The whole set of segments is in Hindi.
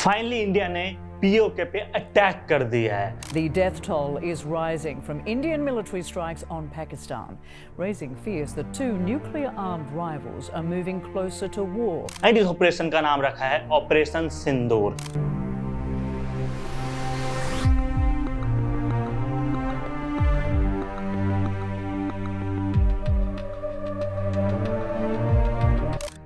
फाइनली इंडिया ने पीओके पे अटैक कर दिया है। The death toll is rising from Indian military strikes on Pakistan, raising fears that two nuclear-armed rivals are moving closer to war. And इस ऑपरेशन का नाम रखा है ऑपरेशन सिंदूर।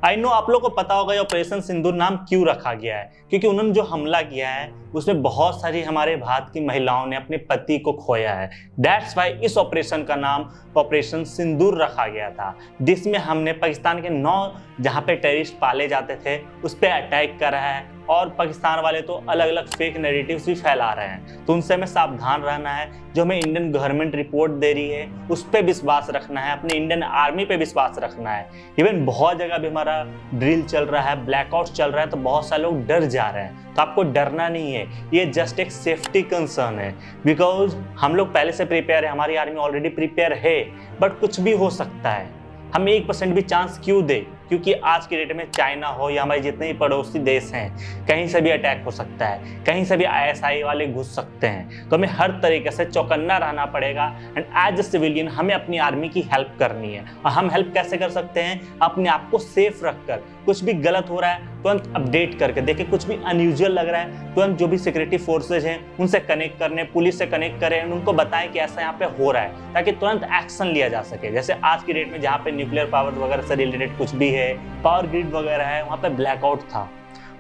आई नो आप लोग को पता होगा ये ऑपरेशन सिंदूर नाम क्यों रखा गया है, क्योंकि उन्होंने जो हमला किया है उसमें बहुत सारी हमारे भारत की महिलाओं ने अपने पति को खोया है। दैट्स वाई इस ऑपरेशन का नाम ऑपरेशन सिंदूर रखा गया था, जिसमें हमने पाकिस्तान के 9 जहां पे टेररिस्ट पाले जाते थे उस पर अटैक करा है। और पाकिस्तान वाले तो अलग अलग फेक नैरेटिव्स भी फैला रहे हैं, तो उनसे हमें सावधान रहना है। जो हमें इंडियन गवर्नमेंट रिपोर्ट दे रही है उस पर विश्वास रखना है, अपने इंडियन आर्मी पे विश्वास रखना है। इवन बहुत जगह भी हमारा ड्रिल चल रहा है, ब्लैकआउट चल रहा है, तो बहुत सारे लोग डर जा रहे हैं। तो आपको डरना नहीं है, ये जस्ट एक सेफ्टी कंसर्न है, बिकॉज हम लोग पहले से प्रिपेयर है, हमारी आर्मी ऑलरेडी प्रिपेयर है। बट कुछ भी हो सकता है, हम 1% भी चांस क्यों दे, क्योंकि आज की डेट में चाइना हो या हमारे जितने भी पड़ोसी देश हैं, कहीं से भी अटैक हो सकता है, कहीं से भी आईएसआई वाले घुस सकते हैं। तो हमें हर तरीके से चौकन्ना रहना पड़ेगा। एंड एज अ सिविलियन हमें अपनी आर्मी की हेल्प करनी है। और हम हेल्प कैसे कर सकते हैं? अपने आप को सेफ रखकर, कुछ भी गलत हो रहा है तुरंत अपडेट करके देखिए, कुछ भी अनयूजुअल लग रहा है तुरंत जो भी सिक्योरिटी फोर्सेज हैं उनसे कनेक्ट करने, पुलिस से कनेक्ट करें, उनको बताएं कि ऐसा यहाँ पे हो रहा है, ताकि तुरंत एक्शन लिया जा सके। जैसे आज की डेट में जहाँ पे न्यूक्लियर पावर वगैरह से रिलेटेड कुछ भी है, पावर ग्रिड वगैरह है, वहाँ पे ब्लैकआउट था।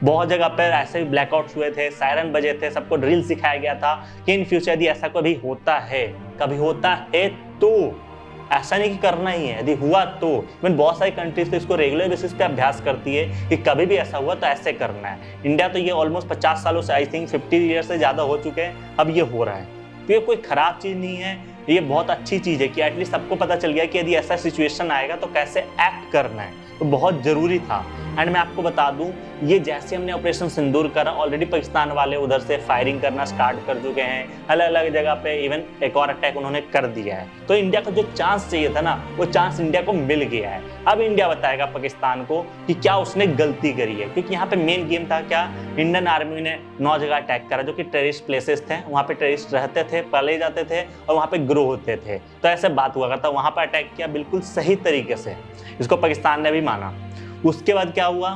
बहुत जगह पर ऐसे ही ब्लैकआउट हुए थे, सायरन बजे थे, सबको ड्रिल सिखाया गया था कि इन फ्यूचर यदि ऐसा कभी होता है तो ऐसा नहीं कि करना ही है, यदि हुआ तो इवन बहुत सारी कंट्रीज तो इसको रेगुलर बेसिस पे अभ्यास करती है कि कभी भी ऐसा हुआ तो ऐसे करना है। इंडिया तो ये ऑलमोस्ट 50 सालों से, आई थिंक 50 ईयर्स से ज़्यादा हो चुके हैं, अब ये हो रहा है। तो ये कोई खराब चीज़ नहीं है, ये बहुत अच्छी चीज़ है कि एटलीस्ट सबको पता चल गया कि यदि ऐसा सिचुएशन आएगा तो कैसे एक्ट करना है, तो बहुत ज़रूरी था। एंड मैं आपको बता दूं, ये जैसे हमने ऑपरेशन सिंदूर करा, ऑलरेडी पाकिस्तान वाले उधर से फायरिंग करना स्टार्ट कर चुके हैं, अलग अलग जगह पे इवन एक और अटैक उन्होंने कर दिया है। तो इंडिया को जो चांस चाहिए था ना, वो चांस इंडिया को मिल गया है। अब इंडिया बताएगा पाकिस्तान को कि क्या उसने गलती करी है, क्योंकि यहाँ पे मेन गेम था क्या, इंडियन आर्मी ने 9 जगह अटैक करा जो कि टेररिस्ट प्लेसेस थे, वहाँ पे टेररिस्ट रहते थे, पाले जाते थे और वहाँ पे ग्रो होते थे। तो ऐसे बात हुआ करता, वहाँ पर अटैक किया बिल्कुल सही तरीके से, इसको पाकिस्तान ने भी माना। उसके बाद क्या हुआ,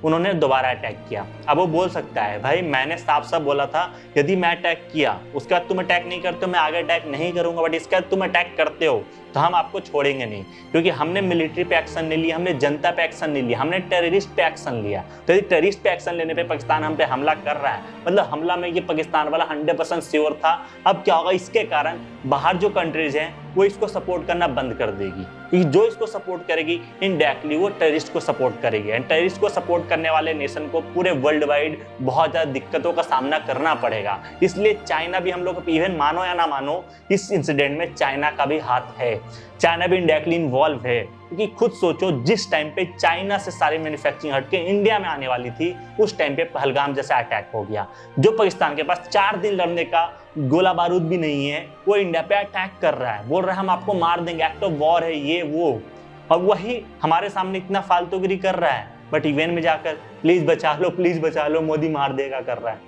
उन्होंने दोबारा अटैक किया। अब वो बोल सकता है भाई मैंने साफ साफ बोला था यदि मैं अटैक किया उसके बाद तुम अटैक नहीं करते हो, मैं आगे अटैक नहीं करूंगा, बट इसके बाद तुम अटैक करते हो तो हम आपको छोड़ेंगे नहीं, क्योंकि हमने मिलिट्री पे एक्शन नहीं लिया, हमने जनता पे एक्शन नहीं लिया, हमने टेररिस्ट पे एक्शन लिया। तो यदि टेररिस्ट पे एक्शन लेने पे पाकिस्तान हम पे हमला कर रहा है, मतलब हमला में ये पाकिस्तान वाला 100% श्योर था। अब क्या होगा, इसके कारण बाहर जो कंट्रीज हैं वो इसको सपोर्ट करना बंद कर देगी, क्योंकि जो इसको सपोर्ट करेगी इनडायरेक्टली वो टेररिस्ट को सपोर्ट करेगी। एंड टेररिस्ट को सपोर्ट करने वाले नेशन को पूरे वर्ल्ड वाइड बहुत ज़्यादा दिक्कतों का सामना करना पड़ेगा। इसलिए चाइना भी, हम लोग इवन मानो या ना मानो, इस इंसिडेंट में चाइना का भी हाथ है, चाइना भी इनडायरेक्टली इन्वॉल्व है। क्योंकि खुद सोचो, जिस टाइम पे चाइना से सारी मैन्युफैक्चरिंग हटके इंडिया में आने वाली थी, उस टाइम पे पहलगाम जैसा अटैक हो गया। जो पाकिस्तान के पास 4 दिन लड़ने का गोला बारूद भी नहीं है, वो इंडिया पे अटैक कर रहा है, बोल रहा है हम आपको मार देंगे, एक्ट ऑफ वॉर है ये वो, और वही हमारे सामने इतना फालतूगिरी कर रहा है। बट यूएन में जाकर प्लीज बचा लो, मोदी मार देगा कर रहा है।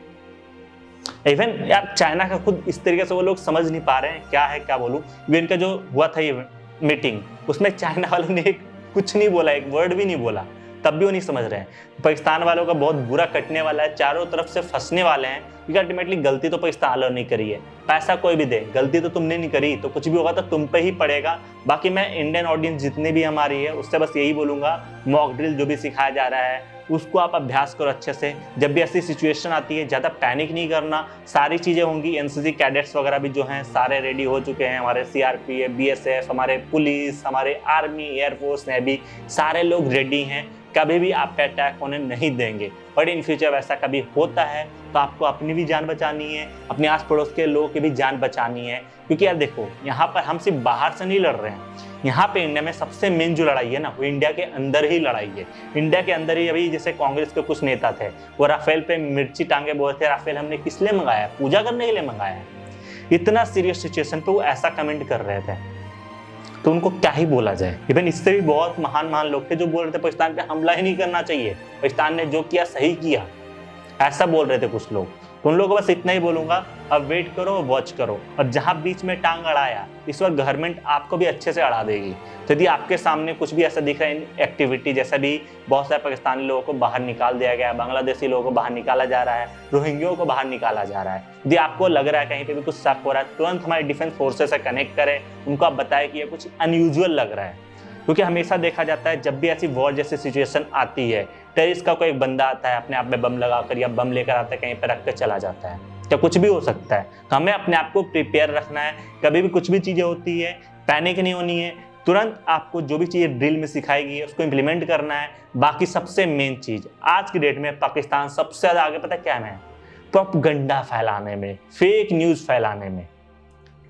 इवन यार चाइना का खुद इस तरीके से वो लोग समझ नहीं पा रहे हैं क्या है, क्या बोलूं। यूएन का जो हुआ था ये मीटिंग, उसमें चाइना वालों ने कुछ नहीं बोला, एक वर्ड भी नहीं बोला, तब भी वो नहीं समझ रहे हैं। पाकिस्तान वालों का बहुत बुरा कटने वाला है, चारों तरफ से फंसने वाले हैं, क्योंकि अल्टीमेटली गलती तो पाकिस्तान वालों ने करी है। पैसा कोई भी दे, गलती तो तुमने नहीं करी, तो कुछ भी होगा तो तुम पे ही पड़ेगा। बाकी मैं इंडियन ऑडियंस जितनी भी हमारी है उससे बस यही बोलूंगा, मॉक ड्रिल जो भी सिखाया जा रहा है उसको आप अभ्यास करो अच्छे से। जब भी ऐसी सिचुएशन आती है ज़्यादा पैनिक नहीं करना, सारी चीज़ें होंगी। एनसीसी कैडेट्स वगैरह भी जो हैं सारे रेडी हो चुके हैं, हमारे सीआरपीएफ, बीएसएफ, हमारे पुलिस, हमारे आर्मी, एयरफोर्स, नेवी, सारे लोग रेडी हैं, कभी भी आप पे अटैक होने नहीं देंगे। बट इन फ्यूचर वैसा कभी होता है तो आपको अपनी भी जान बचानी है, अपने आस पड़ोस के लोगों की भी जान बचानी है। क्योंकि यार देखो, यहाँ पर हम सिर्फ बाहर से नहीं लड़ रहे हैं, यहाँ पे इंडिया में सबसे मेन जो लड़ाई है ना, वो इंडिया के अंदर ही लड़ाई है। इंडिया के अंदर ही अभी जैसे कांग्रेस के कुछ नेता थे, वो राफेल पे मिर्ची टांगे बोले थे, राफेल हमने किस लिए मंगाया, पूजा करने के लिए मंगाया है। इतना सीरियस सिचुएशन पे वो ऐसा कमेंट कर रहे थे, तो उनको क्या ही बोला जाए। इवन इससे भी बहुत महान लोग थे जो बोल रहे थे पाकिस्तान पे हमला ही नहीं करना चाहिए, पाकिस्तान ने जो किया सही किया। ऐसा बोल रहे थे कुछ लोग। तो उन लोगों को बस इतना ही बोलूंगा, अब वेट करो, वॉच करो, और जहां बीच में टांग अड़ाया इस वक्त गवर्नमेंट आपको भी अच्छे से अड़ा देगी। तो यदि आपके सामने कुछ भी ऐसा दिख रहा है एक्टिविटी, जैसा भी बहुत सारे पाकिस्तानी लोगों को बाहर निकाल दिया गया है, बांग्लादेशी लोगों को बाहर निकाला जा रहा है, रोहिंग्यों को बाहर निकाला जा रहा है, यदि आपको लग रहा है कहीं पे भी कुछ शक हो रहा है, तुरंत हमारे डिफेंस फोर्सेस से कनेक्ट करें, उनको आप बताएं कि ये कुछ अनयूजुअल लग रहा है। क्योंकि हमेशा देखा जाता है जब भी ऐसी वॉर जैसी सिचुएशन आती है, टेररिस्ट का कोई एक बंदा आता है अपने आप में बम लगाकर या बम लेकर आता है, कहीं पर रख कर चला जाता है, या कुछ भी हो सकता है। तो हमें अपने आप को प्रिपेयर रखना है। कभी भी कुछ भी चीज़ें होती है, पैनिक नहीं होनी है, तुरंत आपको जो भी चीज़ें ड्रिल में सिखाई गई है उसको इम्प्लीमेंट करना है। बाकी सबसे मेन चीज़ आज की डेट में पाकिस्तान सबसे ज़्यादा आगे पता क्या है? प्रोपेगेंडा फैलाने में, फेक न्यूज़ फैलाने में।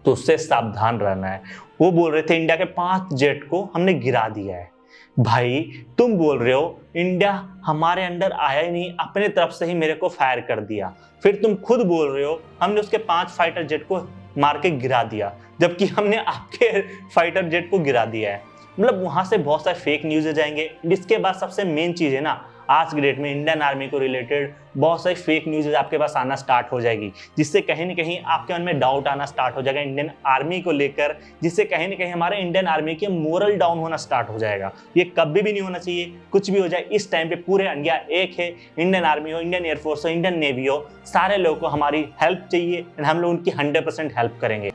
तो उससे सावधान रहना है। वो बोल रहे थे इंडिया के 5 जेट को हमने गिरा दिया है। भाई तुम बोल रहे हो इंडिया हमारे अंडर आया ही नहीं, अपने तरफ से ही मेरे को फायर कर दिया। फिर तुम खुद बोल रहे हो हमने उसके 5 फाइटर जेट को मार के गिरा दिया, जबकि हमने आपके फाइटर जेट को गिरा दिया है। मतलब वहां से बहुत सारे फेक न्यूज़ जाएंगे। इसके बाद सबसे मेन चीज़ है ना, आज की डेट में इंडियन आर्मी को रिलेटेड बहुत सारी फेक न्यूज़ आपके पास आना स्टार्ट हो जाएगी, जिससे कहीं ना कहीं आपके मन में डाउट आना स्टार्ट हो जाएगा इंडियन आर्मी को लेकर, जिससे कहीं ना कहीं हमारे इंडियन आर्मी के मोरल डाउन होना स्टार्ट हो जाएगा। ये कभी भी नहीं होना चाहिए। कुछ भी हो जाए इस टाइम पे पूरे इंडिया एक है, इंडियन आर्मी हो, इंडियन एयरफोर्स हो, इंडियन नेवी हो, सारे लोगों को हमारी हेल्प चाहिए, हम लोग उनकी 100% हेल्प करेंगे।